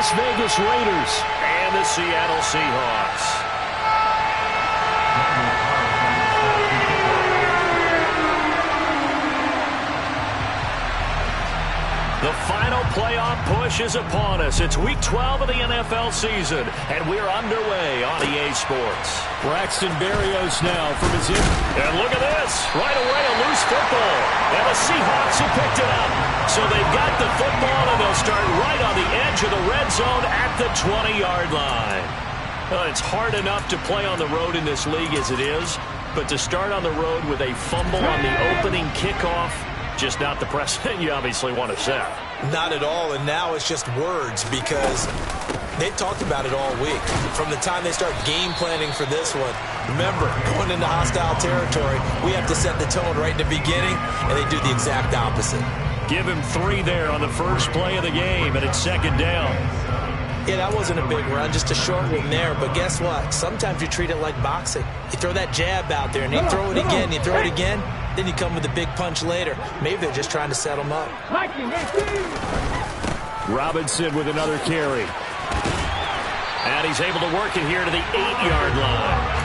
Las Vegas Raiders. And the Seattle Seahawks. The final playoff push is upon us. It's Week 12 of the NFL season, and we're underway on EA Sports. Braxton Berrios now from his in. And look at this. Right away, a loose football. And the Seahawks have picked it up. So they've got the football, and they'll start right on the edge of the red zone at the 20-yard line. It's hard enough to play on the road in this league as it is, but to start on the road with a fumble on the opening kickoff, just not the precedent you obviously want to set. Not at all, and now it's just words because they've talked about it all week. From the time they start game planning for this one, remember, going into hostile territory, we have to set the tone right in the beginning, and they do the exact opposite. Give him 3 there on the first play of the game, and it's second down. Yeah, that wasn't a big run, just a short one there. But guess what? Sometimes you treat it like boxing. You throw that jab out there, and you throw it again, you throw it again, then you come with a big punch later. Maybe they're just trying to set them up. Robinson with another carry. And he's able to work it here to the 8-yard line.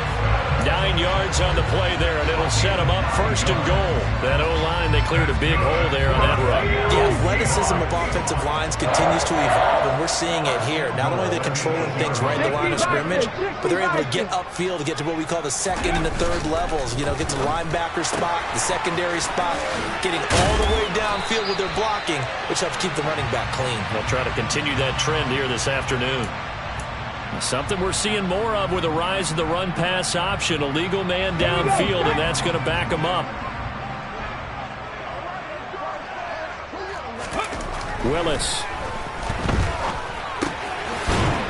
9 yards on the play there, and it'll set him up first and goal. That O-line, they cleared a big hole there on that run. The athleticism of offensive lines continues to evolve, and we're seeing it here. Not only are they controlling things right at the line of scrimmage, but they're able to get upfield to get to what we call the second and the third levels. You know, get to the linebacker spot, the secondary spot, getting all the way downfield with their blocking, which helps keep the running back clean. They'll try to continue that trend here this afternoon. Something we're seeing more of with the rise of the run-pass option. A legal man downfield, and that's going to back him up. Willis.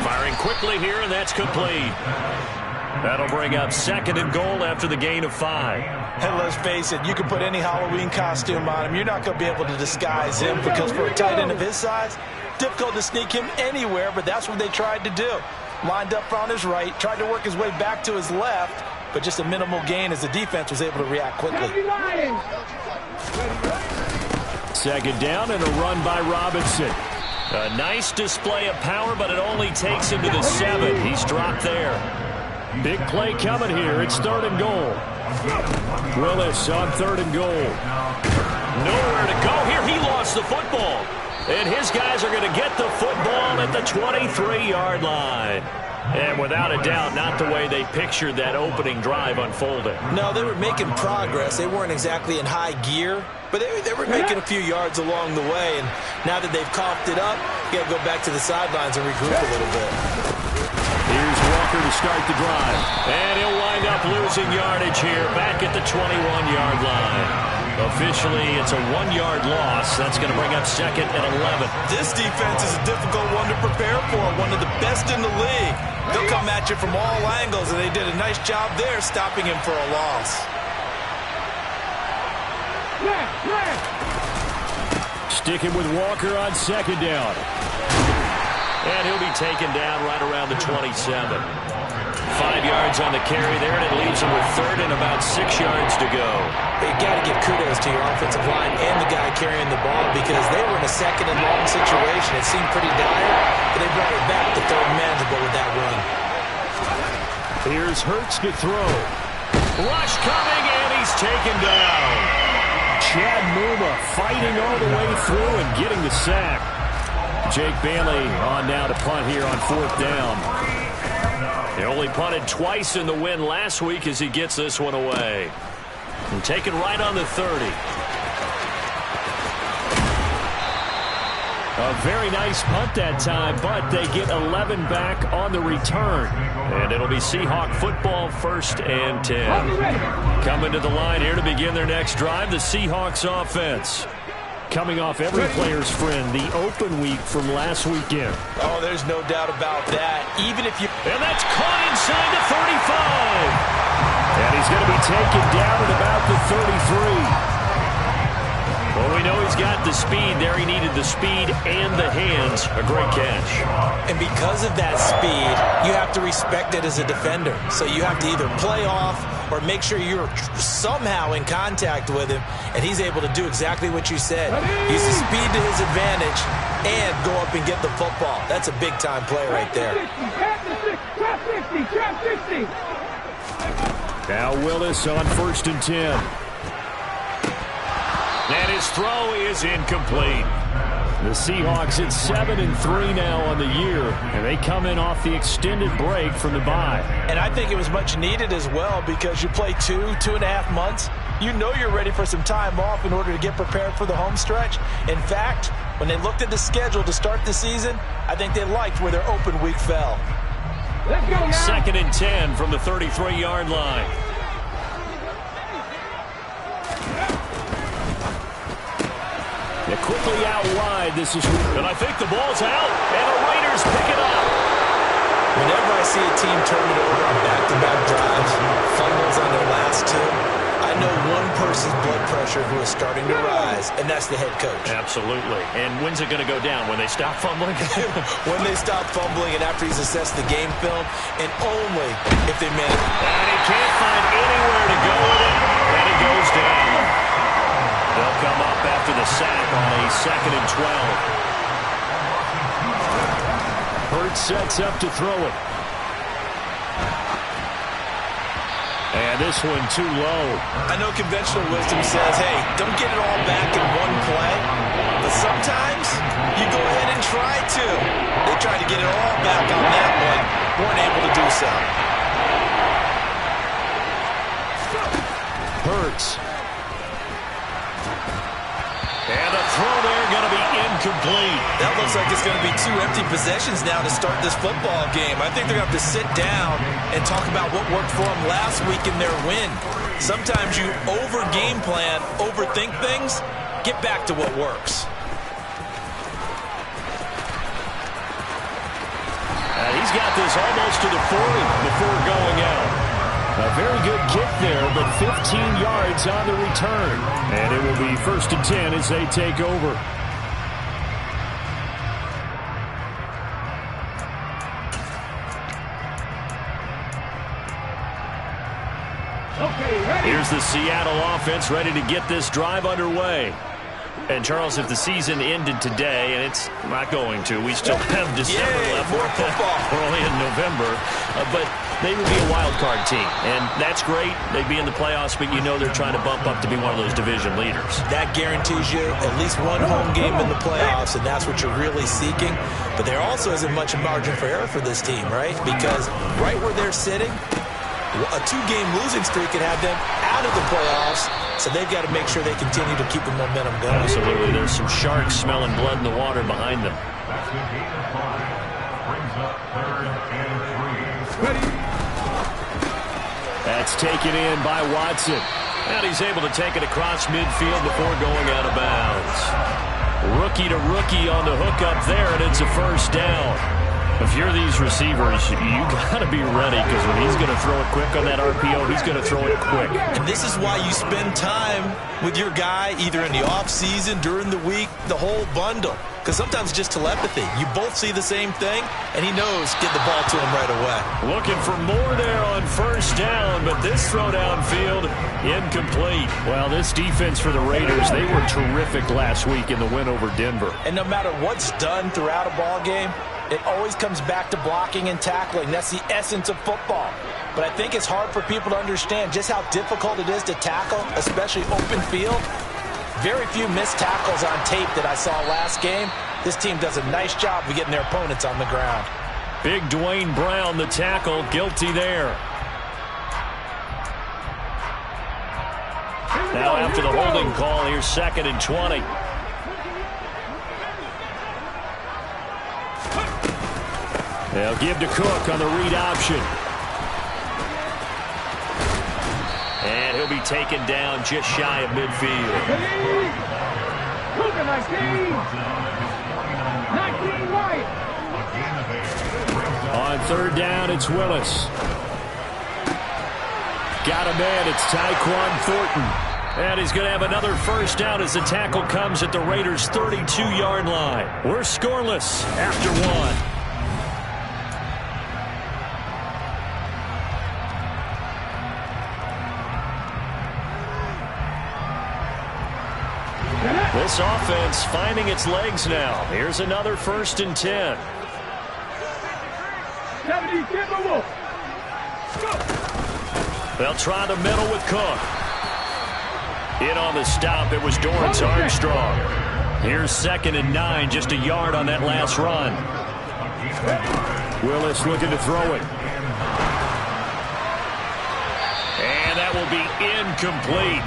Firing quickly here, and that's complete. That'll bring up second and goal after the gain of 5. And let's face it, you can put any Halloween costume on him. You're not going to be able to disguise him because for a tight end of his size, difficult to sneak him anywhere, but that's what they tried to do. Lined up on his right, tried to work his way back to his left, but just a minimal gain as the defense was able to react quickly. Second down and a run by Robinson. A nice display of power, but it only takes him to the 7. He's dropped there. Big play coming here. It's third and goal. Willis on third and goal. Nowhere to go here. He lost the football. And his guys are going to get the football at the 23-yard line. And without a doubt, not the way they pictured that opening drive unfolding. No, they were making progress. They weren't exactly in high gear, but they were making a few yards along the way. And now that they've coughed it up, you got to go back to the sidelines and regroup a little bit. Here's Walker to start the drive. And he'll wind up losing yardage here back at the 21-yard line. Officially, it's a 1-yard loss. That's going to bring up second and 11. This defense is a difficult one to prepare for, one of the best in the league. They'll come at you from all angles, and they did a nice job there stopping him for a loss. Sticking with Walker on second down. And he'll be taken down right around the 27. 5 yards on the carry there, and it leaves him with third and about 6 yards to go. You got to give kudos to your offensive line and the guy carrying the ball because they were in a second and long situation. It seemed pretty dire, but they brought it back to third and manageable with that run. Here's Hurts to throw. Rush coming, and he's taken down. Chad Muma fighting all the way through and getting the sack. Jake Bailey on now to punt here on fourth down. He only punted twice in the win last week as he gets this one away. And taken right on the 30. A very nice punt that time, but they get 11 back on the return. And it'll be Seahawk football, first and 10. Coming to the line here to begin their next drive, the Seahawks offense. Coming off every player's friend, the open week from last weekend. Oh, there's no doubt about that. Even if you... And that's caught inside the 35. And he's going to be taken down at about the 33. Well, we know he's got the speed there. He needed the speed and the hands. A great catch. And because of that speed, you have to respect it as a defender. So you have to either play off or make sure you're somehow in contact with him. And he's able to do exactly what you said. Use the speed to his advantage and go up and get the football. That's a big-time play right there. Now Willis on 1st and 10. And his throw is incomplete. The Seahawks at 7-3 now on the year, and they come in off the extended break from the bye. And I think it was much needed as well because you play 2.5 months. You know you're ready for some time off in order to get prepared for the home stretch. In fact, when they looked at the schedule to start the season, I think they liked where their open week fell. Let's go now. 2nd and 10 from the 33-yard line. They're quickly out wide. This is, and I think the ball's out, and the Raiders pick it up. Whenever I see a team turn it over on back-to-back drives, fumbles on their last two, I know one person's blood pressure who is starting to rise, and that's the head coach. Absolutely. And when's it going to go down? When they stop fumbling? When they stop fumbling and after he's assessed the game film, and only if they manage. And he can't find anywhere to go with it, and it goes down. They'll come up after the sack on a 2nd and 12. Hurts sets up to throw it. And this one too low. I know conventional wisdom says, hey, don't get it all back in one play. But sometimes you go ahead and try to. They tried to get it all back on that one. Weren't able to do so. Hurts. And the throw there going to be incomplete. That looks like it's going to be 2 empty possessions now to start this football game. I think they're going to have to sit down and talk about what worked for them last week in their win. Sometimes you over-game plan, overthink things. Get back to what works. He's got this almost to the 40 before going out. A very good kick there, but 15 yards on the return. And it will be 1st and 10 as they take over. Okay, ready. Here's the Seattle offense ready to get this drive underway. And, Charles, if the season ended today, and it's not going to, we still have December left. More football. We're only in November. But they would be a wild card team. And that's great. They'd be in the playoffs, but you know they're trying to bump up to be one of those division leaders. That guarantees you at least one home game in the playoffs, and that's what you're really seeking. But there also isn't much margin for error for this team, right? Because right where they're sitting, a 2-game losing streak could have them out of the playoffs, so they've got to make sure they continue to keep the momentum going. Absolutely. There's some sharks smelling blood in the water behind them. That's taken in by Watson. And he's able to take it across midfield before going out of bounds. Rookie to rookie on the hook up there, and it's a 1st down. If you're these receivers, you got to be ready because when he's going to throw it quick on that RPO, he's going to throw it quick. And this is why you spend time with your guy either in the offseason, during the week, the whole bundle. Because sometimes just telepathy. You both see the same thing, and he knows get the ball to him right away. Looking for more there on 1st down, but this throw downfield, incomplete. Well, this defense for the Raiders, they were terrific last week in the win over Denver. And no matter what's done throughout a ball game, it always comes back to blocking and tackling. That's the essence of football. But I think it's hard for people to understand just how difficult it is to tackle, especially open field. Very few missed tackles on tape that I saw last game. This team does a nice job of getting their opponents on the ground. Big Dwayne Brown, the tackle, guilty there. Now after the holding call, here's 2nd and 20. They'll give to Cook on the read option. And he'll be taken down just shy of midfield. 19 right. On 3rd down, it's Willis. Got a man, it's Tyquan Thornton. And he's going to have another 1st down as the tackle comes at the Raiders' 32-yard line. We're scoreless after 1. This This offense finding its legs now. Here's another 1st and 10. 70, Timberwolf. They'll try the middle with Cook. In on the stop, it was Dorrance Armstrong. Here's 2nd and 9, just a yard on that last run. Willis looking to throw it. And that will be incomplete.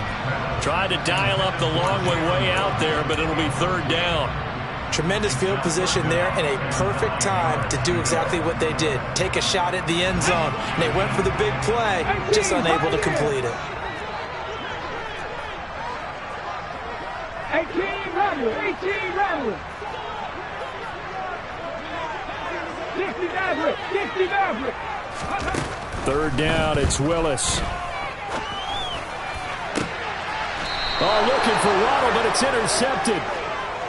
Tried to dial up the long one way out there, but it'll be 3rd down. Tremendous field position there and a perfect time to do exactly what they did. Take a shot at the end zone. And they went for the big play, just unable to complete it. 18 Rattler. 18 Rattler. 60 Maverick. 60 Maverick. 3rd down, it's Willis. Oh, looking for Waddle, but it's intercepted.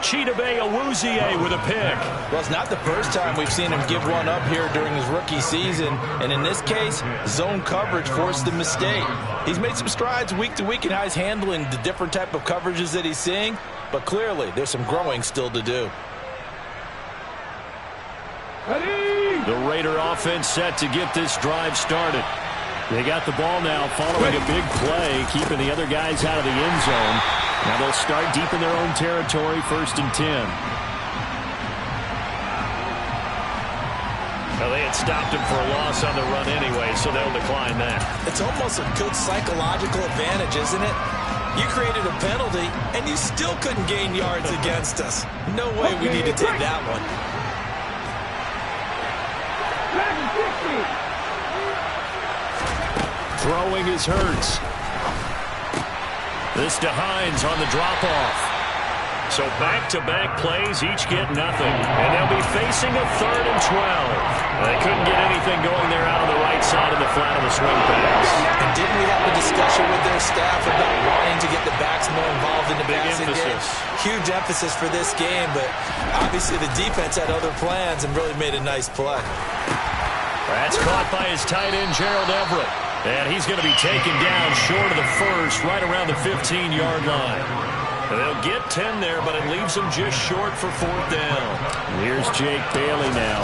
Chidobe Awuzie with a pick. Well, it's not the first time we've seen him give one up here during his rookie season. And in this case, zone coverage forced the mistake. He's made some strides week to week in how he's handling the different type of coverages that he's seeing. But clearly, there's some growing still to do. The Raider offense set to get this drive started. They got the ball now following a big play, keeping the other guys out of the end zone. Now they'll start deep in their own territory, 1st and 10. Well, they had stopped him for a loss on the run anyway, so they'll decline that. It's almost a good psychological advantage, isn't it? You created a penalty, and you still couldn't gain yards against us. No way we need to take that one. Throwing is Hurts. This to Hines on the drop-off. So back-to-back plays, each get nothing. And they'll be facing a 3rd and 12. They couldn't get anything going there out on the right side of the flat of the swing pass. And didn't we have a discussion with their staff about wanting to get the backs more involved in the passing game? Huge emphasis for this game, but obviously the defense had other plans and really made a nice play. That's caught by his tight end, Gerald Everett. And he's going to be taken down short of the first, right around the 15-yard line. And they'll get 10 there, but it leaves them just short for 4th down. Here's Jake Bailey now.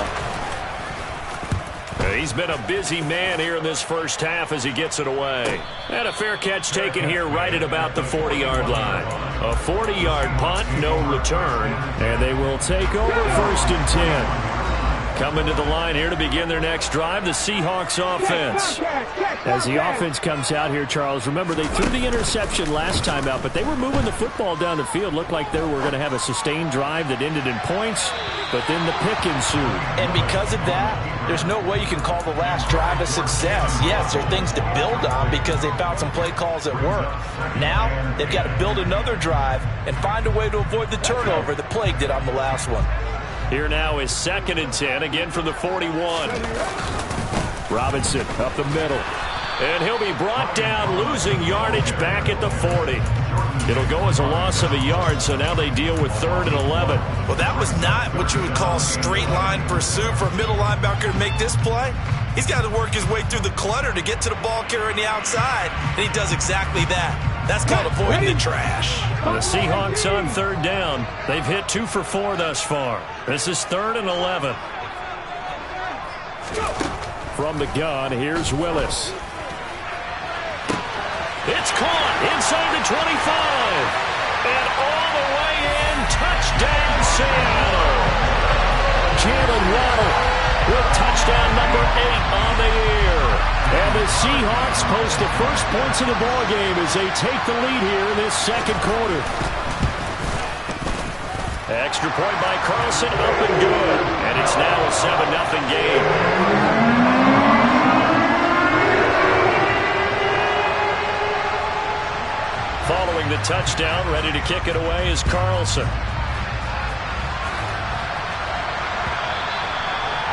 He's been a busy man here in this first half as he gets it away. And a fair catch taken here right at about the 40-yard line. A 40-yard punt, no return. And they will take over 1st and 10. Coming to the line here to begin their next drive, the Seahawks offense. As the offense comes out here, Charles, remember they threw the interception last time out, but they were moving the football down the field. Looked like they were going to have a sustained drive that ended in points, but then the pick ensued. And because of that, there's no way you can call the last drive a success. Yes, there are things to build on because they found some play calls that work. Now, they've got to build another drive and find a way to avoid the turnover that plagued it on the last one. Here now is 2nd and 10, again from the 41. Robinson up the middle. And he'll be brought down, losing yardage back at the 40. It'll go as a loss of a yard, so now they deal with 3rd and 11. Well, that was not what you would call straight line pursuit for a middle linebacker to make this play. He's got to work his way through the clutter to get to the ball carrier on the outside, and he does exactly that. That's called avoiding the trash. The Seahawks on 3rd down. They've hit 2 for 4 thus far. This is 3rd and 11. From the gun, here's Willis. It's caught inside the 25. And all the way in, touchdown Seattle. Jalen Waddle with touchdown number 8 on the year. And the Seahawks post the first points of the ball game as they take the lead here in this 2nd quarter. Extra point by Carlson, up and good. And it's now a 7-0 game. Following the touchdown, ready to kick it away is Carlson.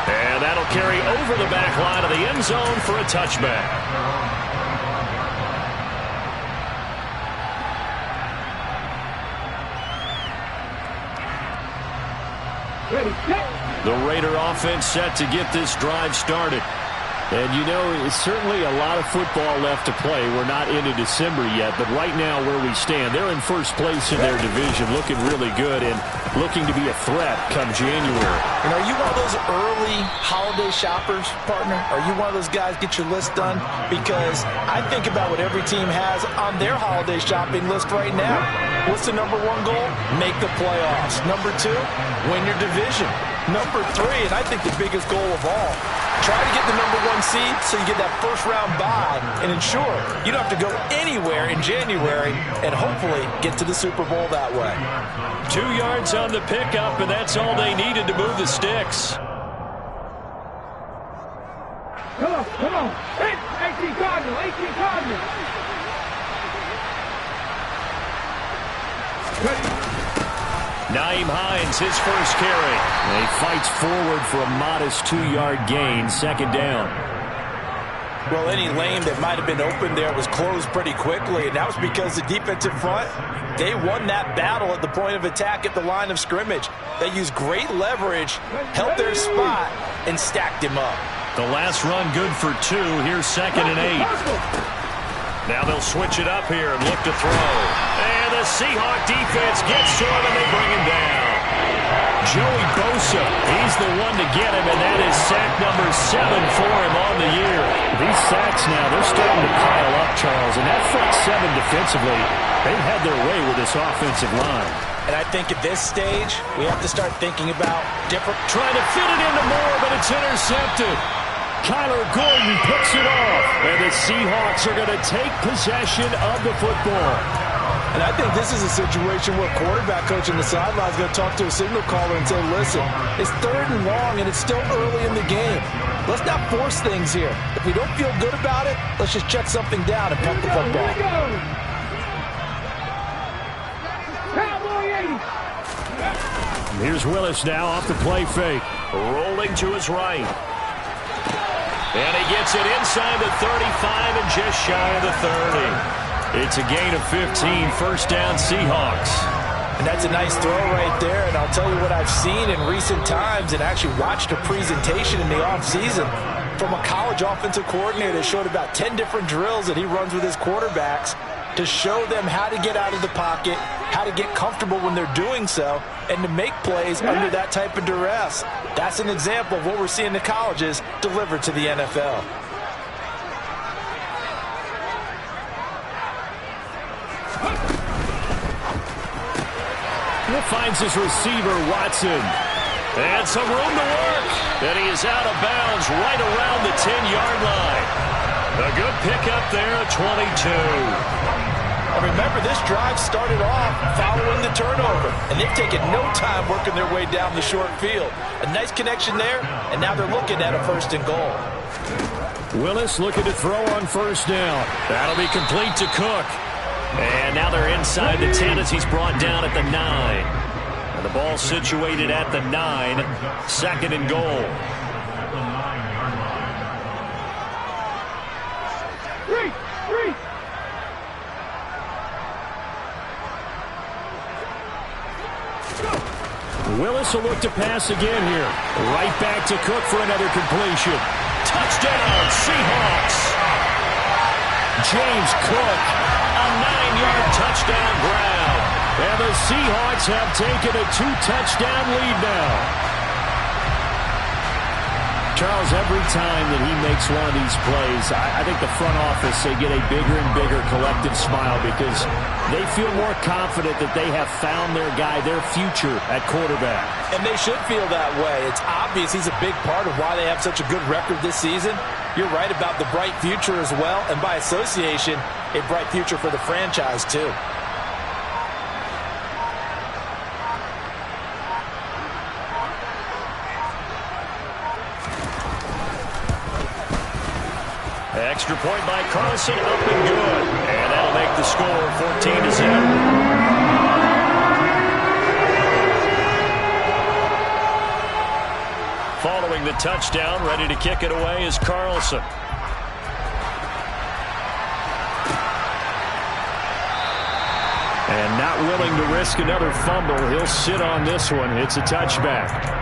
And that'll carry over the back line of the end zone for a touchback. The Raider offense set to get this drive started. And, you know, it's certainly a lot of football left to play. We're not into December yet, but right now where we stand, they're in first place in their division, looking really good and looking to be a threat come January. And are you one of those early holiday shoppers, partner? Are you one of those guys get your list done? Because I think about what every team has on their holiday shopping list right now. What's the #1 goal? Make the playoffs. #2, win your division. #3, and I think the biggest goal of all, try to get the #1 seed so you get that first-round bye and ensure you don't have to go anywhere in January and hopefully get to the Super Bowl that way. 2 yards on the pickup, and that's all they needed to move the sticks. Come on, come on. 18 Cardinals, 18 Cardinals. Nyheim Hines, his first carry. And he fights forward for a modest 2-yard gain, second down. Well, any lane that might have been open there was closed pretty quickly, and that was because the defensive front, they won that battle at the point of attack at the line of scrimmage. They used great leverage, held their spot, and stacked him up. The last run good for 2. Here's 2nd and 8. Now they'll switch it up here and look to throw. And the Seahawk defense gets to him, and they bring him down. Joey Bosa, he's the one to get him, and that is sack #7 for him on the year. These sacks now, they're starting to pile up, Charles, and that front 7 defensively, they've had their way with this offensive line. And I think at this stage, we have to start thinking about different... Trying to fit it into Moore, but it's intercepted. Kyler Gordon picks it off, and the Seahawks are going to take possession of the football. And I think this is a situation where quarterback coach on the sideline is going to talk to a signal caller and say, listen, it's 3rd and long, and it's still early in the game. Let's not force things here. If we don't feel good about it, let's just check something down and punt the football. Here's Willis now off the play fake. Rolling to his right. And he gets it inside the 35 and just shy of the 30. It's a gain of 15, first down Seahawks. And that's a nice throw right there, and I'll tell you what I've seen in recent times and actually watched a presentation in the offseason from a college offensive coordinator that showed about 10 different drills that he runs with his quarterbacks to show them how to get out of the pocket, how to get comfortable when they're doing so, and to make plays under that type of duress. That's an example of what we're seeing in the colleges delivered to the NFL. Finds his receiver, Watson. And some room to work. And he is out of bounds right around the 10-yard line. A good pickup there at 22. And remember, this drive started off following the turnover, and they've taken no time working their way down the short field. A nice connection there, and now they're looking at a 1st and goal. Willis looking to throw on first down. That'll be complete to Cook. And now they're inside the 10 as he's brought down at the 9. And the ball situated at the 9, 2nd and goal. Willis will look to pass again here. Right back to Cook for another completion. Touchdown, Seahawks. James Cook, a 9-yard touchdown grab. And the Seahawks have taken a 2-touchdown lead now. Charles, every time that he makes one of these plays, I think the front office, they get a bigger and bigger collective smile because they feel more confident that they have found their guy, their future at quarterback. And they should feel that way. It's obvious he's a big part of why they have such a good record this season. You're right about the bright future as well, and by association, a bright future for the franchise too. Extra point by Carlson, up and good. And that'll make the score 14-0. Following the touchdown, ready to kick it away is Carlson. And not willing to risk another fumble. He'll sit on this one. It's a touchback.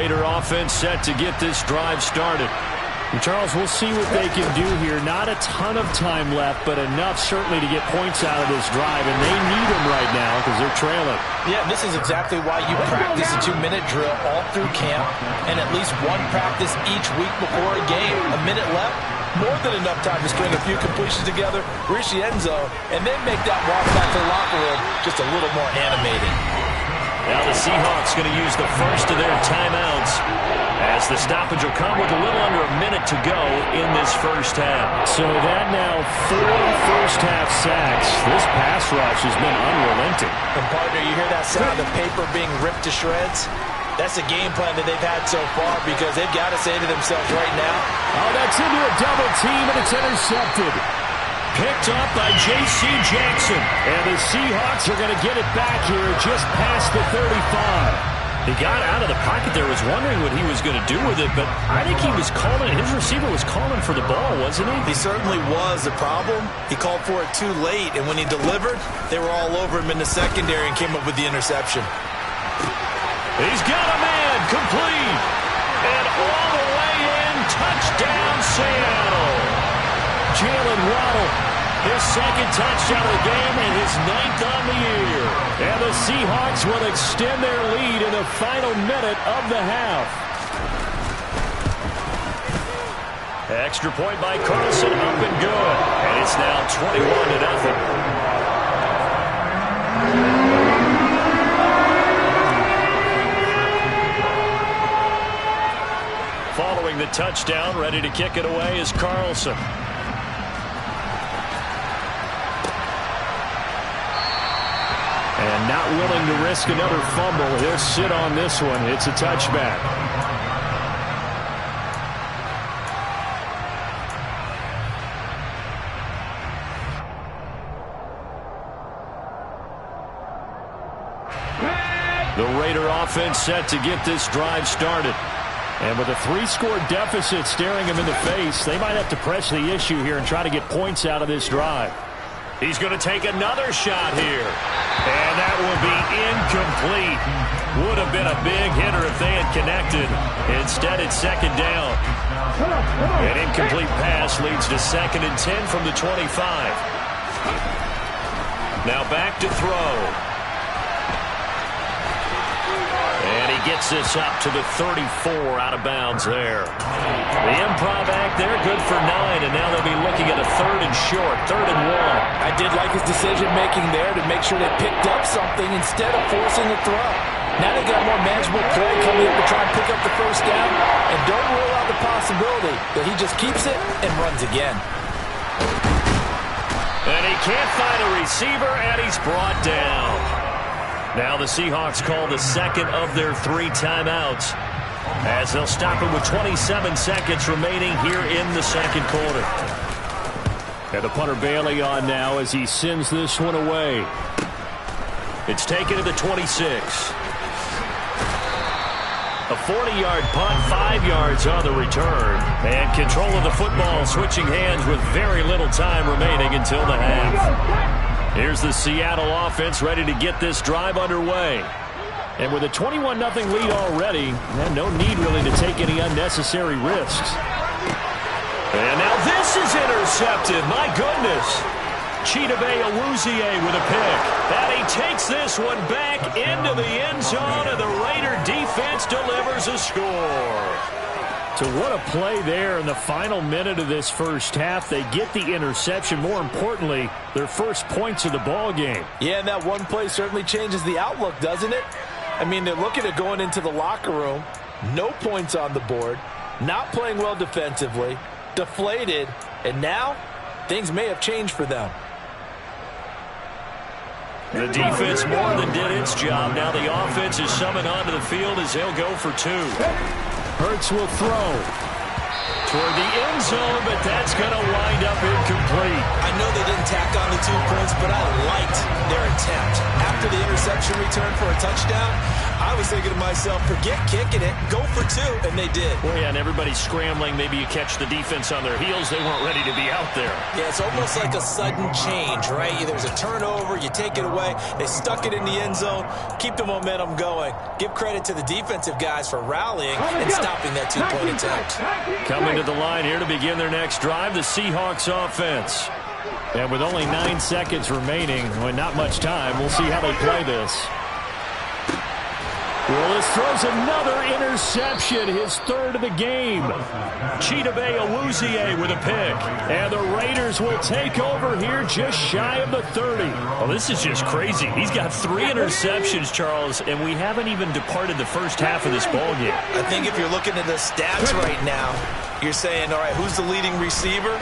Raider offense set to get this drive started. And Charles, we'll see what they can do here. Not a ton of time left, but enough certainly to get points out of this drive, and they need them right now because they're trailing. Yeah, this is exactly why you practice a 2-minute drill all through camp and at least one practice each week before a game. A minute left, more than enough time to string a few completions together, reach the end zone, and then make that walk back to the locker room just a little more animated. Now the Seahawks going to use the first of their timeouts as the stoppage will come with a little under a minute to go in this first half. So that now 4 first-half sacks. This pass rush has been unrelenting. And partner, you hear that sound of paper being ripped to shreds? That's the game plan that they've had so far because they've got to say to themselves right now, oh, that's into a double team, and it's intercepted. Picked up by J.C. Jackson. And the Seahawks are going to get it back here just past the 35. He got out of the pocket there, was wondering what he was going to do with it, but I think he was calling, his receiver was calling for the ball, wasn't he? He certainly was. The problem, he called for it too late, and when he delivered, they were all over him in the secondary and came up with the interception. He's got a man, complete, and all the way in, touchdown Seattle. Jalen Waddle, his second touchdown of the game and his 9th on the year. And the Seahawks will extend their lead in the final minute of the half. Extra point by Carlson, up and good. And it's now 21-0. Following the touchdown, ready to kick it away is Carlson. And not willing to risk another fumble. He'll sit on this one. It's a touchback. The Raider offense set to get this drive started. And with a 3-score deficit staring him in the face, they might have to press the issue here and try to get points out of this drive. He's going to take another shot here. And that will be incomplete. Would have been a big hitter if they had connected. Instead, it's second down. An incomplete pass leads to 2nd and 10 from the 25. Now back to throw. And he gets this up to the 34, out of bounds there. The improv act there, good for 9, and now they'll be looking at a 3rd and short, 3rd and 1. I did like his decision-making there to make sure they picked up something instead of forcing the throw. Now they got more manageable play coming up to try and pick up the first down, and don't rule out the possibility that he just keeps it and runs again. And he can't find a receiver, and he's brought down. Now the Seahawks call the second of their 3 timeouts as they'll stop it with 27 seconds remaining here in the second quarter. And the punter Bailey on now as he sends this one away. It's taken to the 26. A 40-yard punt, 5 yards on the return. And control of the football switching hands with very little time remaining until the half. Here's the Seattle offense ready to get this drive underway. And with a 21-0 lead already, no need really to take any unnecessary risks. And now this is intercepted. My goodness. Chidobe Awuzie with a pick. And he takes this one back into the end zone, and the Raider defense delivers a score. So what a play there in the final minute of this first half. They get the interception. More importantly, their first points of the ball game. Yeah, and that one play certainly changes the outlook, doesn't it? I mean, they're looking at going into the locker room, no points on the board, not playing well defensively, deflated, and now things may have changed for them. The defense more than did its job. Now the offense is summoned onto the field as they'll go for 2. Hurts will throw. toward the end zone, but that's going to wind up incomplete. I know they didn't tack on the 2 points, but I liked their attempt. After the interception return for a touchdown, I was thinking to myself, forget kicking it, go for 2, and they did. Well, yeah, and everybody's scrambling. Maybe you catch the defense on their heels. They weren't ready to be out there. Yeah, it's almost like a sudden change, right? There's a turnover, you take it away, they stuck it in the end zone, keep the momentum going. Give credit to the defensive guys for rallying and stopping that 2-point attempt. Coming to the line here to begin their next drive, the Seahawks offense. And with only 9 seconds remaining, well, not much time, we'll see how they play this. Willis throws another interception, his 3rd of the game. Chidobe Awuzie with a pick. And the Raiders will take over here just shy of the 30. Well, this is just crazy. He's got 3 interceptions, Charles, and we haven't even departed the first half of this ballgame. I think if you're looking at the stats right now, you're saying, all right, who's the leading receiver?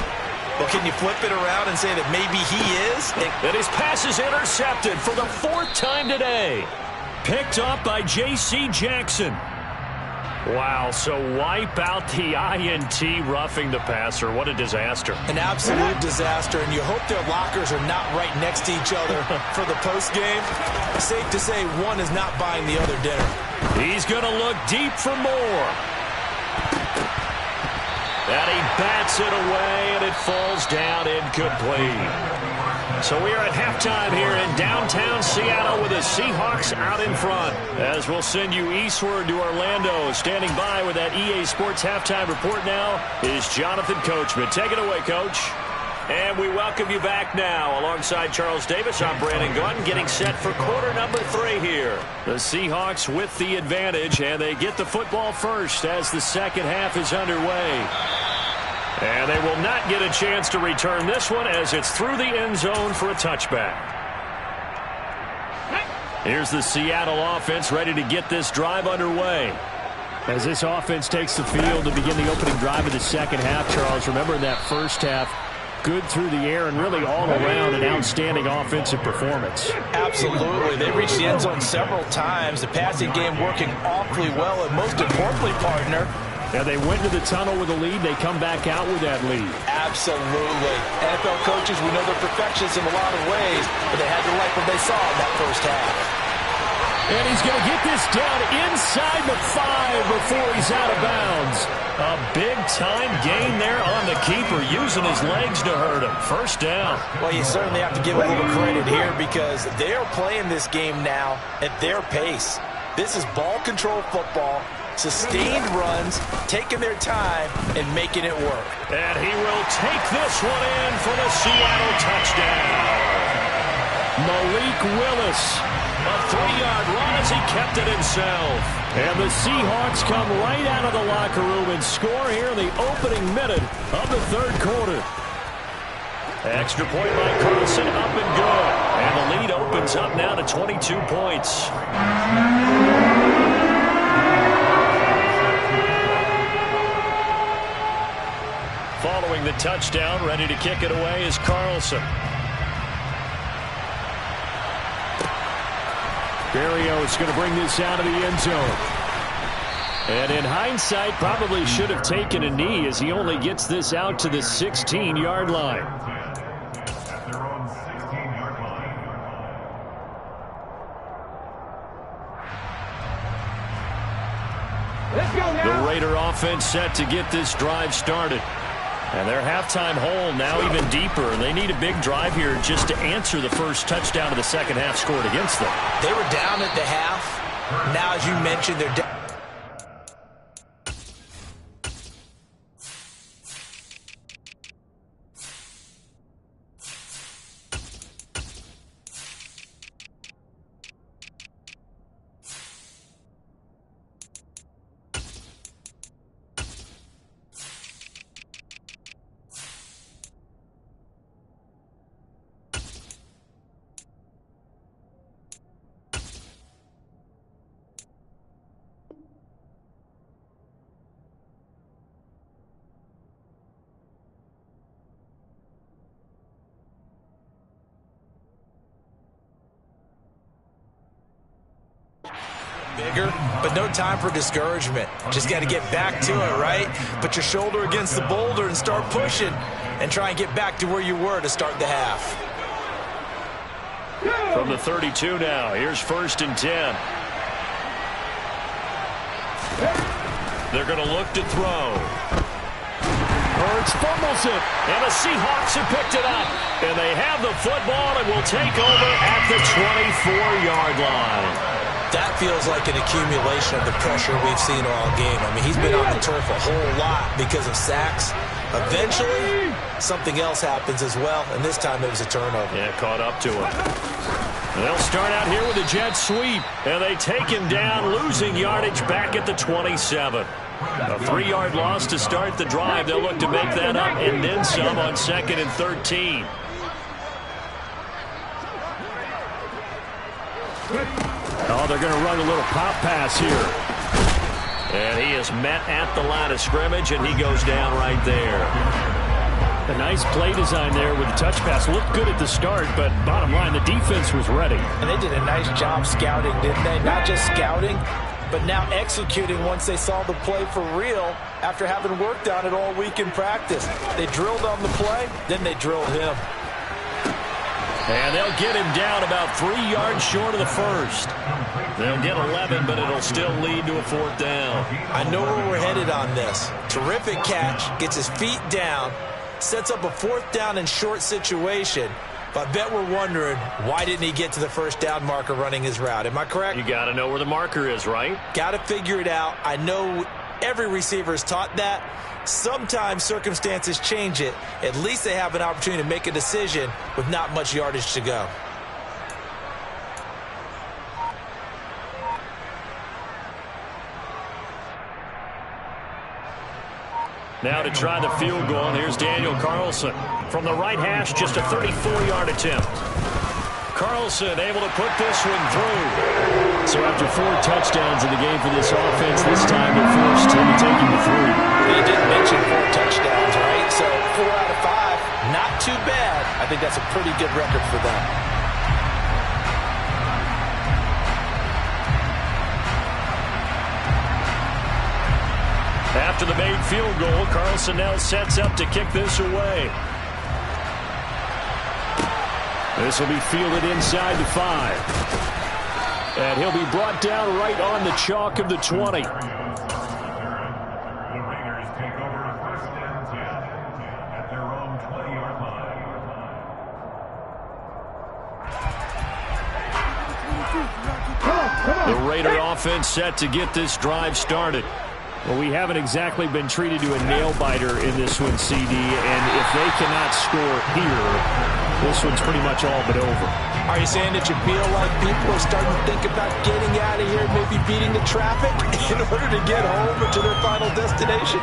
Well, can you flip it around and say that maybe he is? And his pass is intercepted for the 4th time today. Picked up by J.C. Jackson. Wow, so wipe out the INT roughing the passer. What a disaster. An absolute disaster, and you hope their lockers are not right next to each other for the postgame. Safe to say one is not buying the other dinner. He's going to look deep for more. And he bats it away, and it falls down incomplete. So we are at halftime here in downtown Seattle with the Seahawks out in front. As we'll send you eastward to Orlando. Standing by with that EA Sports halftime report now is Jonathan Coachman. Take it away, Coach. And we welcome you back now. Alongside Charles Davis, I'm Brandon Gunn, getting set for quarter number 3 here. The Seahawks with the advantage, and they get the football first as the second half is underway. And they will not get a chance to return this one as it's through the end zone for a touchback. Here's the Seattle offense ready to get this drive underway. As this offense takes the field to begin the opening drive of the second half, Charles, remember in that first half, good through the air and really all around an outstanding offensive performance. Absolutely. They reached the end zone several times. The passing game working awfully well, and most importantly, partner, yeah, they went to the tunnel with a lead. They come back out with that lead. Absolutely. NFL coaches, we know they're perfectionists in a lot of ways, but they had to like what they saw in that first half. And he's going to get this down inside the 5 before he's out of bounds. A big-time gain there on the keeper, using his legs to hurt him. First down. Well, you certainly have to give a little credit here because they are playing this game now at their pace. This is ball control football. Sustained runs, taking their time, and making it work. And he will take this one in for the Seattle touchdown. Malik Willis. A 3-yard run as he kept it himself. And the Seahawks come right out of the locker room and score here in the opening minute of the 3rd quarter. Extra point by Carlson, up and good. And the lead opens up now to 22 points. Following the touchdown, ready to kick it away is Carlson. Berrios going to bring this out of the end zone. And in hindsight, probably should have taken a knee as he only gets this out to the 16-yard line. The Raider offense set to get this drive started. And their halftime hole now even deeper. They need a big drive here just to answer the first touchdown of the second half scored against them. They were down at the half. Now, as you mentioned, they're down. Bigger, but no time for discouragement. Just got to get back to it, right? Put your shoulder against the boulder and start pushing and try and get back to where you were to start the half. From the 32 now, here's 1st and 10. They're going to look to throw. Hurts fumbles it, and the Seahawks have picked it up. And they have the football and will take over at the 24-yard line. That feels like an accumulation of the pressure we've seen all game. I mean, he's been on the turf a whole lot because of sacks. Eventually, something else happens as well, and this time it was a turnover. Yeah, caught up to him. They'll start out here with a jet sweep, and they take him down, losing yardage back at the 27. A 3-yard loss to start the drive. They'll look to make that up and then some on 2nd and 13. Oh, they're going to run a little pop pass here. And he is met at the line of scrimmage, and he goes down right there. A nice play design there with the touch pass. Looked good at the start, but bottom line, the defense was ready. And they did a nice job scouting, didn't they? Not just scouting, but now executing once they saw the play for real after having worked on it all week in practice. They drilled on the play, then they drilled him. And they'll get him down about 3 yards short of the first. They'll get 11, but it'll still lead to a 4th down. I know where we're headed on this. Terrific catch, gets his feet down, sets up a 4th down and short situation. But I bet we're wondering, why didn't he get to the 1st down marker running his route? Am I correct? You got to know where the marker is, right? Got to figure it out. I know every receiver is taught that. Sometimes circumstances change it. At least they have an opportunity to make a decision with not much yardage to go. Now to try the field goal, and here's Daniel Carlson. From the right hash, just a 34-yard attempt. Carlson able to put this one through. So after 4 touchdowns in the game for this offense, this time they're forced to take him to 3. They didn't mention 4 touchdowns, right? So 4 out of 5, not too bad. I think that's a pretty good record for them. After the made field goal, Carlson now sets up to kick this away. This will be fielded inside the 5. And he'll be brought down right on the chalk of the 20. The Raider offense set to get this drive started. Well, we haven't exactly been treated to a nail-biter in this one, CD, and if they cannot score here, this one's pretty much all but over. Are you saying that you feel like people are starting to think about getting out of here, maybe beating the traffic in order to get home or to their final destination?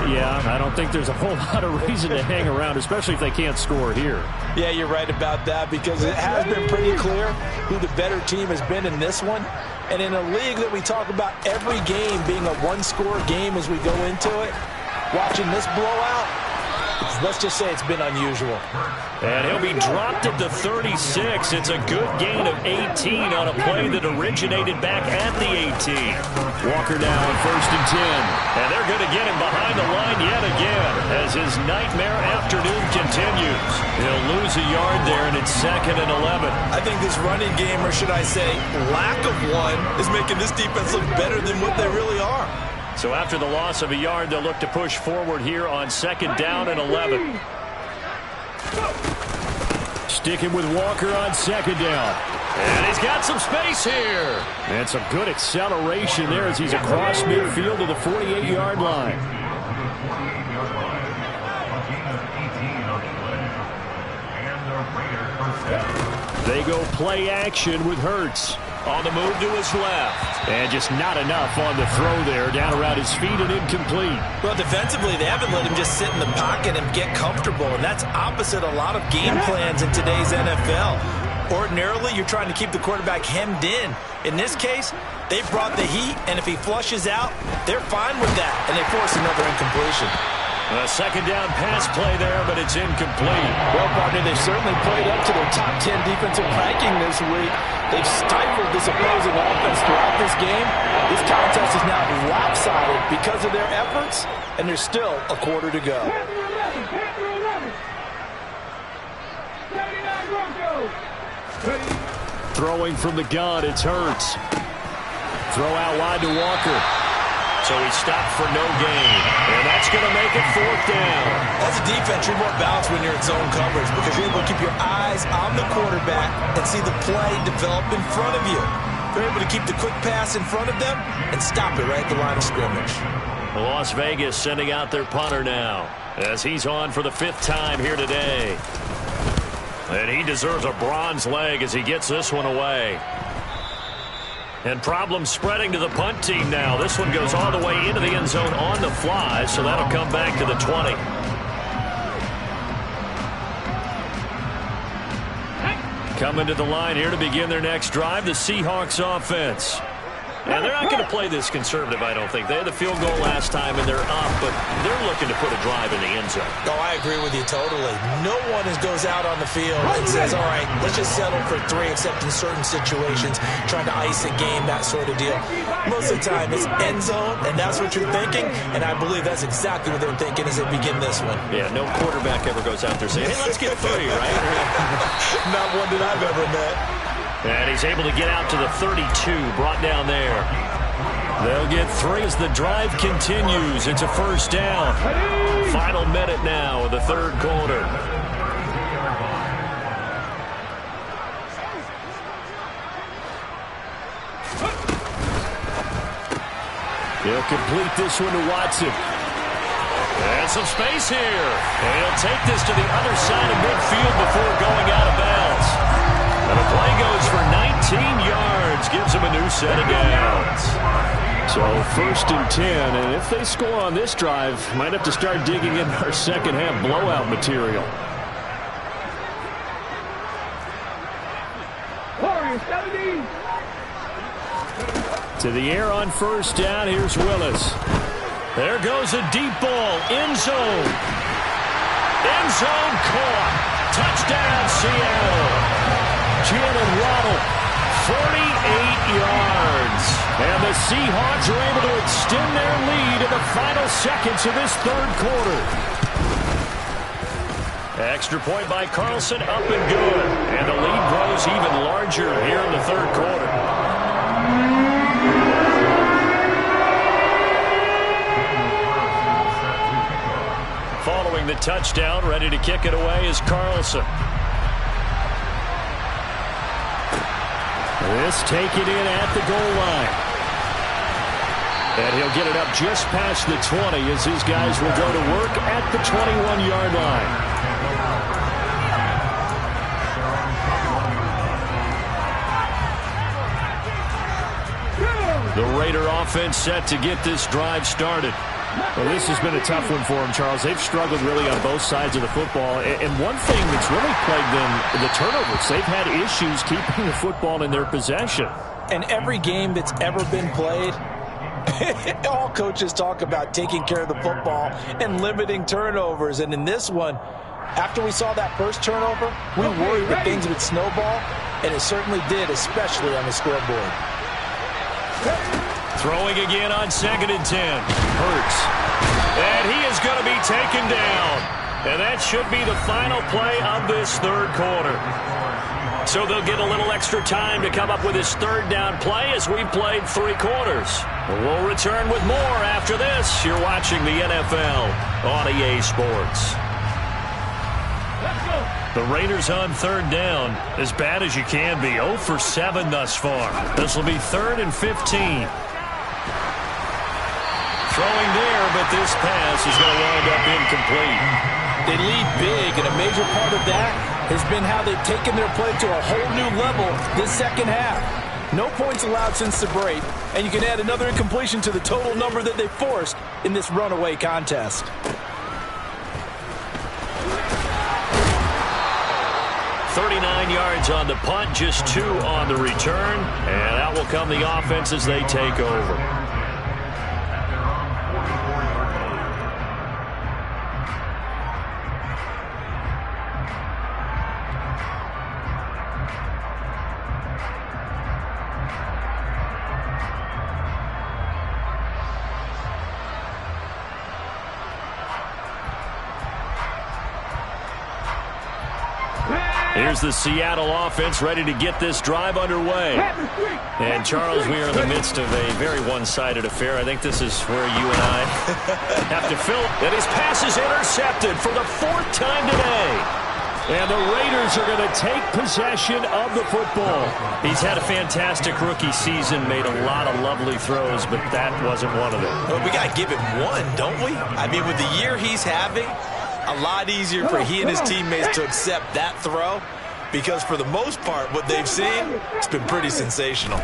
Yeah, I don't think there's a whole lot of reason to hang around, especially if they can't score here. Yeah, you're right about that, because it has been pretty clear who the better team has been in this one. And in a league that we talk about every game being a one-score game as we go into it, watching this blowout, let's just say it's been unusual. And he'll be dropped at the 36. It's a good gain of 18 on a play that originated back at the 18. Walker now on 1st and 10. And they're going to get him behind the line yet again as his nightmare afternoon continues. He'll lose a yard there, and it's 2nd and 11. I think this running game, or should I say lack of one, is making this defense look better than what they really are. So after the loss of a yard, they'll look to push forward here on 2nd down and 11. Sticking with Walker on 2nd down. And he's got some space here. And some good acceleration there as he's across midfield to the 48-yard line. They go play action with Hurts. On the move to his left. And just not enough on the throw there. Down around his feet and incomplete. Well, defensively, they haven't let him just sit in the pocket and get comfortable. And that's opposite a lot of game plans in today's NFL. Ordinarily, you're trying to keep the quarterback hemmed in. In this case, they brought the heat, and if he flushes out, they're fine with that, and they force another incompletion. A second down pass play there, but it's incomplete. Well, partner, they've certainly played up to their top 10 defensive ranking this week. They've stifled this opposing offense throughout this game. This contest is now lopsided because of their efforts, and there's still a quarter to go. Throwing from the gun, it's Hurts. Throw out wide to Walker. So he stopped for no gain, and that's going to make it 4th down. As a defense, you're more balanced when you're in zone coverage because you're able to keep your eyes on the quarterback and see the play develop in front of you. They're able to keep the quick pass in front of them and stop it right at the line of scrimmage. Las Vegas sending out their punter now as he's on for the 5th time here today. And he deserves a bronze leg as he gets this one away. And problems spreading to the punt team now. This one goes all the way into the end zone on the fly, so that'll come back to the 20. Coming to the line here to begin their next drive, the Seahawks offense. And they're not going to play this conservative, I don't think. They had the field goal last time, and they're up, but they're looking to put a drive in the end zone. Oh, I agree with you totally. No one goes out on the field and says, all right, let's just settle for 3, except in certain situations, trying to ice a game, that sort of deal. Most of the time, it's end zone, and that's what you're thinking, and I believe that's exactly what they're thinking as they begin this one. Yeah, no quarterback ever goes out there saying, hey, let's get 3, right? Not one that I've ever met. And he's able to get out to the 32, brought down there. They'll get 3 as the drive continues. It's a 1st down. Final minute now of the 3rd quarter. He'll complete this one to Watson. And some space here. And he'll take this to the other side of midfield before going out of bounds. And the play goes for 19 yards. Gives him a new set of downs. So 1st and 10, and if they score on this drive, might have to start digging in our second half blowout material. To the air on 1st down, here's Willis. There goes a deep ball, end zone. End zone caught. Touchdown, Seattle. Jalen Waddle, 48 yards. And the Seahawks are able to extend their lead in the final seconds of this 3rd quarter. Extra point by Carlson, up and good. And the lead grows even larger here in the 3rd quarter. Following the touchdown, ready to kick it away is Carlson. This taken in at the goal line. And he'll get it up just past the 20 as his guys will go to work at the 21-yard line. The Raider offense set to get this drive started. Well, this has been a tough one for them, Charles. They've struggled really on both sides of the football. And one thing that's really plagued them, the turnovers. They've had issues keeping the football in their possession. And every game that's ever been played, all coaches talk about taking care of the football and limiting turnovers. And in this one, after we saw that first turnover, we worried that things would snowball, and it certainly did, especially on the scoreboard. Throwing again on 2nd and 10. Hurts. And he is going to be taken down. And that should be the final play of this 3rd quarter. So they'll get a little extra time to come up with his 3rd down play as we've played 3 quarters. We'll return with more after this. You're watching the NFL on EA Sports. The Raiders on 3rd down, as bad as you can be. 0 for 7 thus far. This will be 3rd and 15. Throwing there, but this pass is going to wind up incomplete. They lead big, and a major part of that has been how they've taken their play to a whole new level this second half. No points allowed since the break, and you can add another incompletion to the total number that they forced in this runaway contest. Yards on the punt, just 2 on the return, and out will come the offense as they take over. Here's the Seattle offense ready to get this drive underway. And, Charles, we are in the midst of a very one-sided affair. I think this is where you and I have to fill. And his pass is intercepted for the 4th time today. And the Raiders are going to take possession of the football. He's had a fantastic rookie season, made a lot of lovely throws, but that wasn't one of them. Well, we got to give him one, don't we? I mean, with the year he's having, a lot easier for he and his teammates to accept that throw, because for the most part, what they've seen, it's been pretty sensational.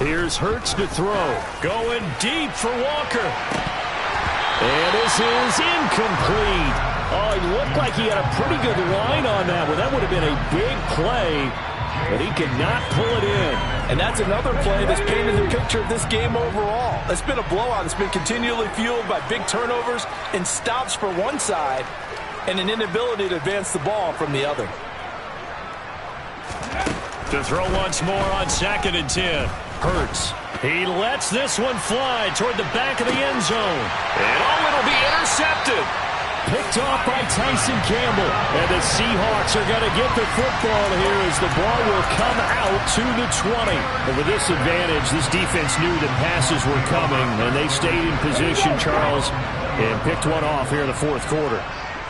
Here's Hurts to throw. Going deep for Walker. And this is incomplete. Oh, he looked like he had a pretty good line on that one. That would have been a big play, but he could not pull it in. And that's another play that's painted the picture of this game overall. It's been a blowout. It's been continually fueled by big turnovers and stops for one side and an inability to advance the ball from the other. To throw once more on 2nd and 10. Hurts. He lets this one fly toward the back of the end zone. And it'll be intercepted. Picked off by Tyson Campbell. And the Seahawks are going to get the football here as the ball will come out to the 20. And with this advantage, this defense knew that passes were coming, and they stayed in position, Charles, and picked one off here in the 4th quarter.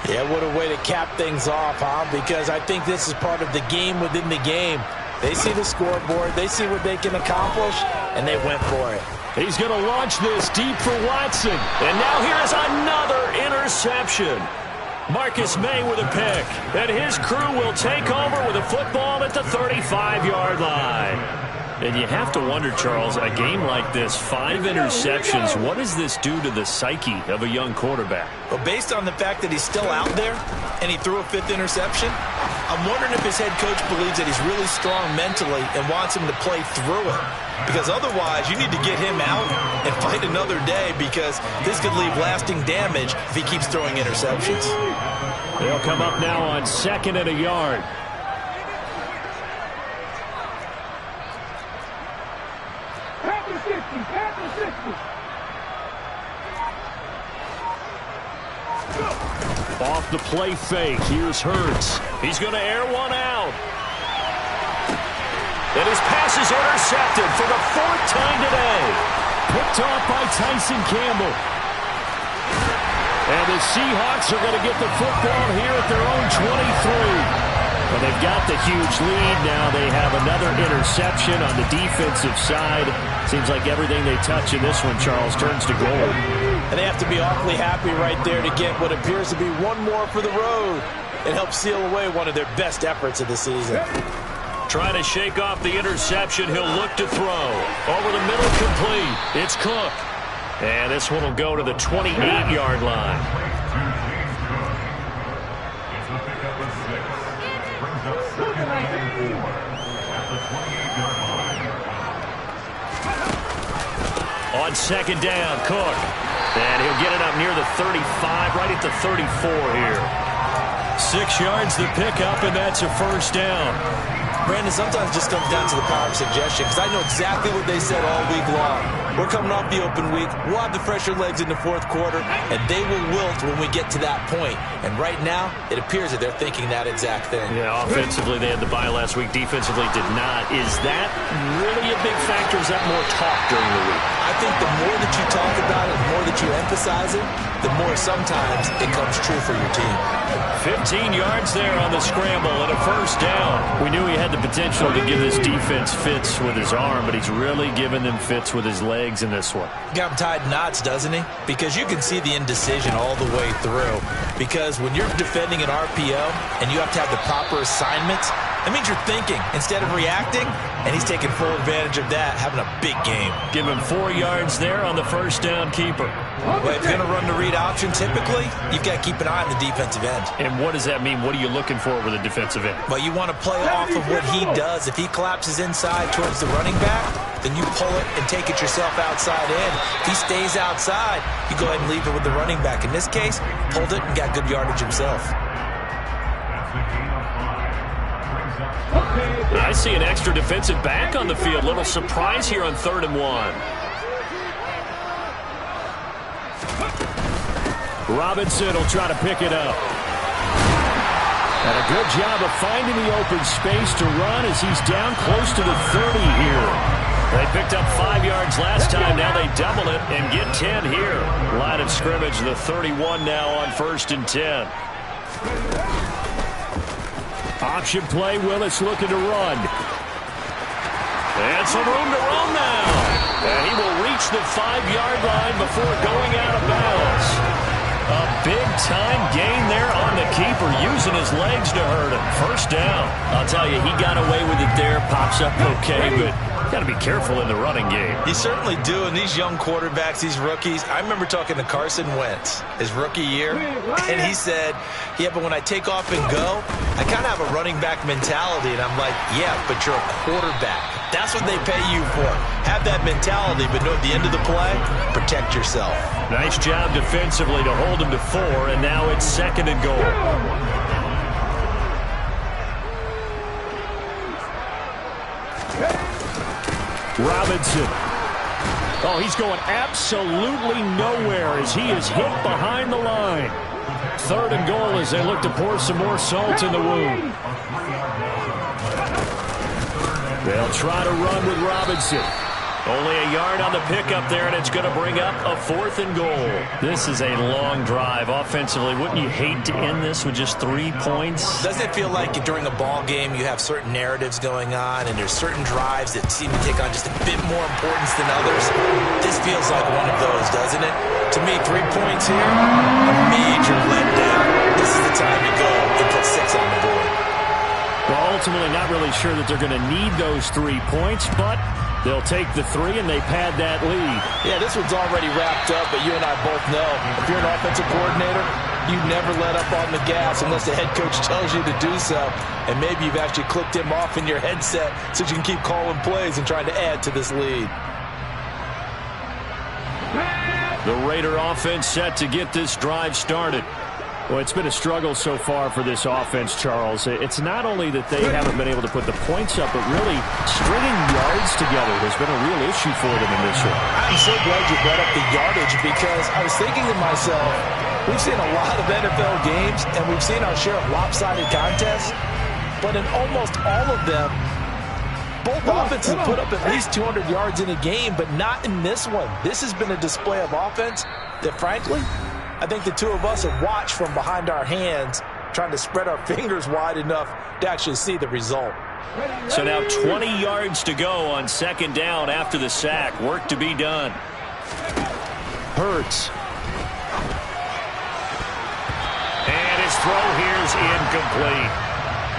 Yeah, what a way to cap things off, huh? Because I think this is part of the game within the game. They see the scoreboard, they see what they can accomplish, and they went for it. He's going to launch this deep for Watson. And now here's another interception. Marcus May with a pick. And his crew will take over with a football at the 35-yard line. And you have to wonder, Charles, a game like this, 5 interceptions, what does this do to the psyche of a young quarterback? Well, based on the fact that he's still out there and he threw a 5th interception, I'm wondering if his head coach believes that he's really strong mentally and wants him to play through it. Because otherwise, you need to get him out and fight another day, because this could leave lasting damage if he keeps throwing interceptions. They'll come up now on 2nd and a yard. Off the play fake, here's Hurts. He's going to air one out. And his pass is intercepted for the 4th time today. Picked off by Tyson Campbell. And the Seahawks are going to get the football here at their own 23. Well, they've got the huge lead. Now they have another interception on the defensive side. Seems like everything they touch in this one, Charles, turns to gold. And they have to be awfully happy right there to get what appears to be one more for the road and help seal away one of their best efforts of the season. Trying to shake off the interception. He'll look to throw. Over the middle, complete. It's Cook. And this one will go to the 28-yard line. On 2nd down, Cook. And he'll get it up near the 35, right at the 34 here. 6 yards the pickup, and that's a 1st down. Brandon, sometimes it just comes down to the power of suggestion, because I know exactly what they said all week long. We're coming off the open week. We'll have the fresher legs in the 4th quarter, and they will wilt when we get to that point. And right now, it appears that they're thinking that exact thing. Yeah, offensively, they had the bye last week. Defensively, did not. Is that really a big factor? Is that more talk during the week? I think the more that you talk about it, the more that you emphasize it, the more sometimes it comes true for your team. 15 yards there on the scramble and a 1st down. We knew he had the potential to give this defense fits with his arm, but he's really giving them fits with his legs in this one. Got him tied in knots, doesn't he? Because you can see the indecision all the way through. Because when you're defending an RPO and you have to have the proper assignments, that means you're thinking instead of reacting, and he's taking full advantage of that, having a big game. Give him 4 yards there on the 1st down keeper. Well, if you're going to run the read option, typically, you've got to keep an eye on the defensive end. And what does that mean? What are you looking for with a defensive end? Well, you want to play off of what he does. If he collapses inside towards the running back, then you pull it and take it yourself outside in. If he stays outside, you go ahead and leave it with the running back. In this case, pulled it and got good yardage himself. I see an extra defensive back on the field. Little surprise here on 3rd and 1. Robinson will try to pick it up. And a good job of finding the open space to run as he's down close to the 30 here. They picked up 5 yards last time. Now they double it and get 10 here. Line of scrimmage, the 31 now on 1st and 10. Option play, Willis looking to run. And some room to run now. And he will reach the 5-yard line before going out of bounds. A big-time gain there on the keeper, using his legs to hurt him. First down. I'll tell you, he got away with it there. Pops up okay, but got to be careful in the running game. You certainly do. And these young quarterbacks, these rookies, I remember talking to Carson Wentz his rookie year, and he said, yeah, but when I take off and go, I kind of have a running back mentality. And I'm like, yeah, but you're a quarterback. That's what they pay you for. Have that mentality, but know at the end of the play, protect yourself. Nice job defensively to hold him to 4, and now it's 2nd and goal. Robinson. Oh, he's going absolutely nowhere as he is hit behind the line. 3rd and goal as they look to pour some more salt in the wound. They'll try to run with Robinson. Only a yard on the pickup there, and it's going to bring up a 4th and goal. This is a long drive offensively. Wouldn't you hate to end this with just 3 points? Doesn't it feel like during a ball game you have certain narratives going on and there's certain drives that seem to take on just a bit more importance than others? This feels like one of those, doesn't it? To me, 3 points here, a major letdown. This is the time to go and put 6 on the board. Well, ultimately not really sure that they're going to need those 3 points, but they'll take the 3 and they pad that lead. Yeah, this one's already wrapped up, but you and I both know if you're an offensive coordinator, you never let up on the gas unless the head coach tells you to do so. And maybe you've actually clicked him off in your headset so you can keep calling plays and trying to add to this lead. The Raider offense set to get this drive started. Well, it's been a struggle so far for this offense, Charles. It's not only that they haven't been able to put the points up, but really stringing yards together has been a real issue for them in this one. I'm so glad you brought up the yardage because I was thinking to myself, we've seen a lot of NFL games and we've seen our share of lopsided contests, but in almost all of them, both offenses put up at least 200 yards in a game, but not in this one. This has been a display of offense that, frankly, I think the two of us have watched from behind our hands, trying to spread our fingers wide enough to actually see the result. So now 20 yards to go on 2nd down after the sack. Work to be done. Hurts. And his throw here is incomplete.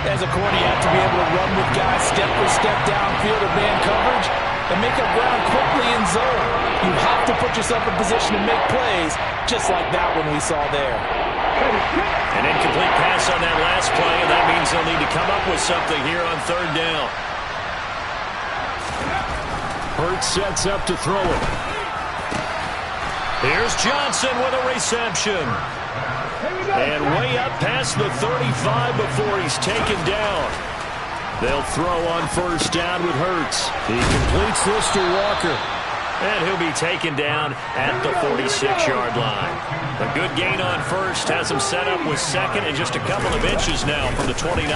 As a corner, you have to be able to run with guys step for step downfield of man coverage and make up ground quickly in zone. You have to put yourself in position to make plays, just like that one we saw there. An incomplete pass on that last play, and that means they'll need to come up with something here on 3rd down. Hurts sets up to throw it. Here's Johnson with a reception. And way up past the 35 before he's taken down. They'll throw on 1st down with Hurts. He completes this to Walker. And he'll be taken down at the 46-yard line. A good gain on 1st has him set up with 2nd and just a couple of inches now from the 29.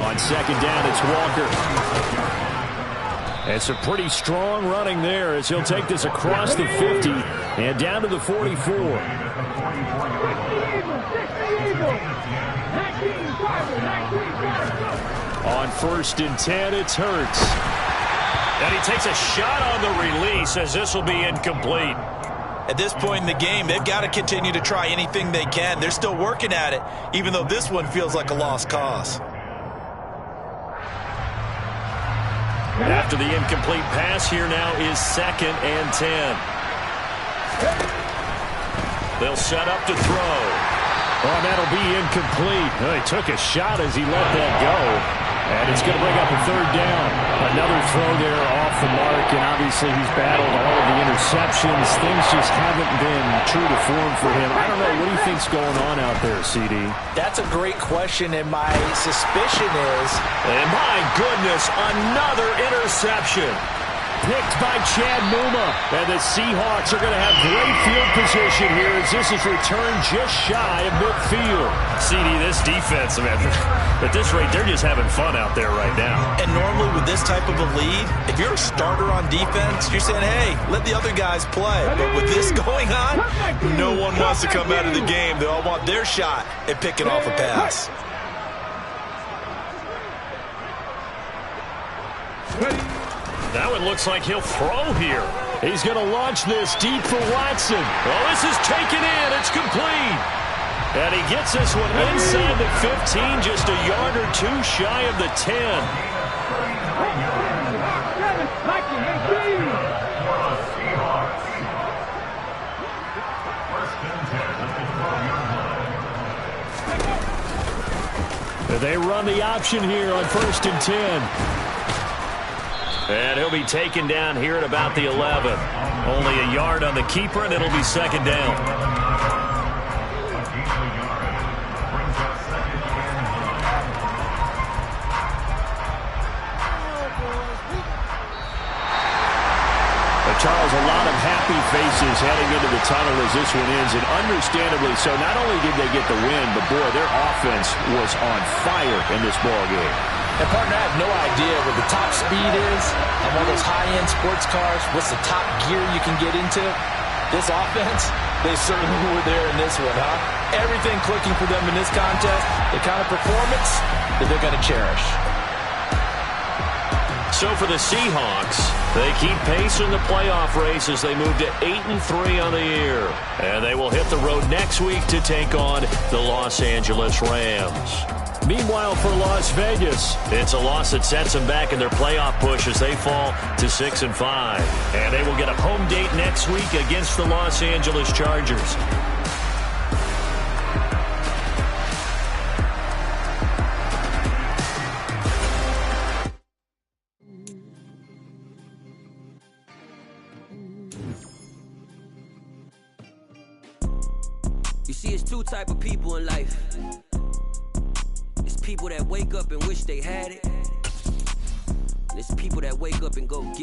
On 2nd down, it's Walker. And some pretty strong running there as he'll take this across the 50 and down to the 44. On 1st and 10, it's Hurts. And he takes a shot on the release as this will be incomplete. At this point in the game, they've got to continue to try anything they can. They're still working at it, even though this one feels like a lost cause. After the incomplete pass, here now is 2nd and 10. They'll set up to throw. Oh, that'll be incomplete. Oh, he took a shot as he let that go. And it's going to bring up a 3rd down. Another throw there off the mark, and obviously he's battled all of the interceptions. Things just haven't been true to form for him. I don't know. What do you think's going on out there, CD? That's a great question, and my suspicion is... And my goodness, another interception. picked by Chad Muma. And the Seahawks are going to have great field position here as this is returned just shy of midfield. CD, this defense, man, at this rate, they're just having fun out there right now. And normally with this type of a lead, if you're a starter on defense, you're saying, hey, let the other guys play. But with this going on, no one wants to come out of the game. They all want their shot at picking off a pass. That one looks like he'll throw here. He's going to launch this deep for Watson. Oh, this is taken in. It's complete. And he gets this one inside the 15, just a yard or two shy of the 10. They run the option here on 1st and 10. And he'll be taken down here at about the 11. Only a yard on the keeper, and it'll be 2nd down. Charles, a lot of happy faces heading into the tunnel as this one ends, and understandably so. Not only did they get the win, but boy, their offense was on fire in this ball game. And partner, I have no idea what the top speed is on one of those high-end sports cars. What's the top gear you can get into? This offense, they certainly were there in this one, huh? Everything clicking for them in this contest, the kind of performance that they're going to cherish. So for the Seahawks, they keep pace in the playoff race as they move to 8-3 on the year. And they will hit the road next week to take on the Los Angeles Rams. Meanwhile, for Las Vegas, it's a loss that sets them back in their playoff push as they fall to 6-5. And they will get a home date next week against the Los Angeles Chargers. You see, it's two type of people in life. It's people that wake up and wish they had it. And it's people that wake up and go get it.